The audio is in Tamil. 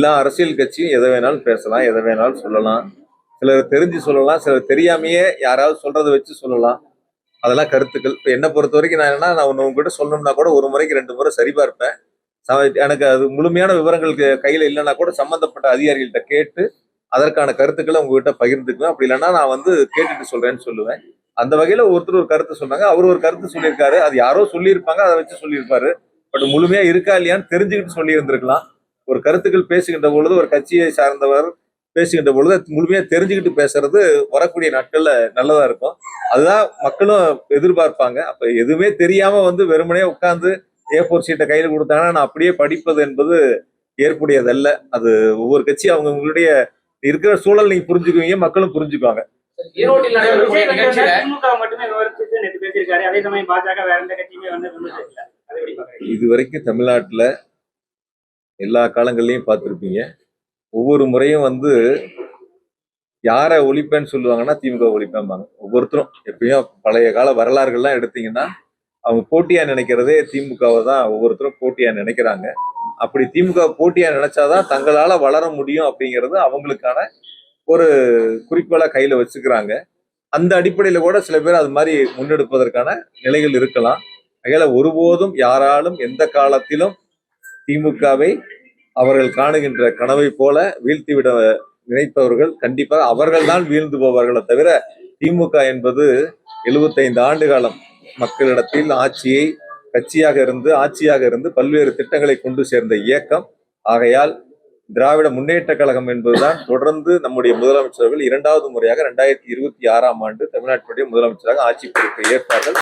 எல்லா அரசியல் கட்சியும் எதை வேணாலும் பேசலாம், எதை வேணாலும் சொல்லலாம். சிலர் தெரிஞ்சு சொல்லலாம், சிலர் தெரியாமையே யாராவது சொல்றதை வச்சு சொல்லலாம். அதெல்லாம் கருத்துக்கள். இப்போ என்னை பொறுத்த வரைக்கும் நான் என்னன்னா, நான் ஒன்று உங்ககிட்ட சொல்லணும்னா கூட ஒரு முறைக்கு 2 முறை சரிபார்ப்பேன். எனக்கு அது முழுமையான விவரங்கள் கையில இல்லைன்னா கூட சம்பந்தப்பட்ட அதிகாரிகள்கிட்ட கேட்டு அதற்கான கருத்துக்களை உங்ககிட்ட பகிர்ந்துக்குவேன். அப்படி இல்லைன்னா நான் வந்து கேட்டுட்டு சொல்றேன்னு சொல்லுவேன். அந்த வகையில ஒருத்தர் ஒரு கருத்து சொன்னாங்க, அவர் ஒரு கருத்து சொல்லியிருக்காரு. அது யாரோ சொல்லியிருப்பாங்க, அதை வச்சு சொல்லியிருப்பாரு. பட் முழுமையா இருக்கா இல்லையான்னு தெரிஞ்சுக்கிட்டு சொல்லி இருந்திருக்கலாம். ஒரு கருத்துக்கள் பேசுகின்ற பொழுது ஒரு கட்சியை சார்ந்தவர் பேசுகின்ற பொழுது முழுமையா தெரிஞ்சுக்கிட்டு பேசுறது வரக்கூடிய நாட்கள்ல நல்லதா இருக்கும். அதுதான் மக்களும் எதிர்பார்ப்பாங்க. அப்ப எதுவுமே தெரியாம வந்து வெறுமனே உட்கார்ந்து A4 ஷீட்டை கையில கொடுத்தாங்கன்னா நான் அப்படியே படிப்பது என்பது ஏற்புடையதல்ல. அது ஒவ்வொரு கட்சி அவங்களுடைய இருக்கிற சூழல் நீங்க புரிஞ்சுக்குவீங்க, மக்களும் புரிஞ்சுக்குவாங்க. ஈரோட்டில் நடக்கக்கூடிய நிகழ்ச்சியில திமுக மட்டுமே விமர்சித்து நேற்று பேசியிருக்காரு. அதே சமயம் பாஜக வேற எந்த கட்சியுமே வந்து விமர்சிக்கல. அதை எப்படி பாக்குறீங்க? இதுவரைக்கும் தமிழ்நாட்டுல எல்லா காலங்கள்லயும் பார்த்திருப்பீங்க. ஒவ்வொரு முறையும் வந்து யாரை ஒழிப்பேன்னு சொல்லுவாங்கன்னா திமுக ஒழிப்பேன்பாங்க. ஒவ்வொருத்தரும் எப்பயும் பழைய கால வரலாறுகள்லாம் எடுத்தீங்கன்னா அவங்க போட்டியா நினைக்கிறதே திமுகவை தான் ஒவ்வொருத்தரும் போட்டியா நினைக்கிறாங்க. அப்படி திமுக போட்டியா நினைச்சாதான் தங்களால வளர முடியும் அப்படிங்கிறது அவங்களுக்கான ஒரு குறிக்கோளா கையில வச்சுக்கிறாங்க. அந்த அடிப்படையில கூட சில பேர் அது மாதிரி முன்னெடுப்பதற்கான நிலைகள் இருக்கலாம். அதனால ஒருபோதும் யாராலும் எந்த காலத்திலும் திமுகவை அவர்கள் காணுகின்ற கனவை போல வீழ்த்திவிட நினைப்பவர்கள் கண்டிப்பாக அவர்கள் தான் வீழ்ந்து போவார்களே தவிர திமுக என்பது 75 ஆண்டு காலம் மக்களிடத்தில் ஆட்சியாக இருந்து பல்வேறு திட்டங்களை கொண்டு சேர்ந்த இயக்கம். ஆகையால் திராவிட முன்னேற்ற கழகம் என்பதுதான் தொடர்ந்து நம்முடைய முதலமைச்சர்கள் 2வது முறையாக 2026ஆம் ஆண்டு தமிழ்நாட்டுடைய முதலமைச்சராக ஆட்சி பொறுப்பை ஏற்பார்கள்.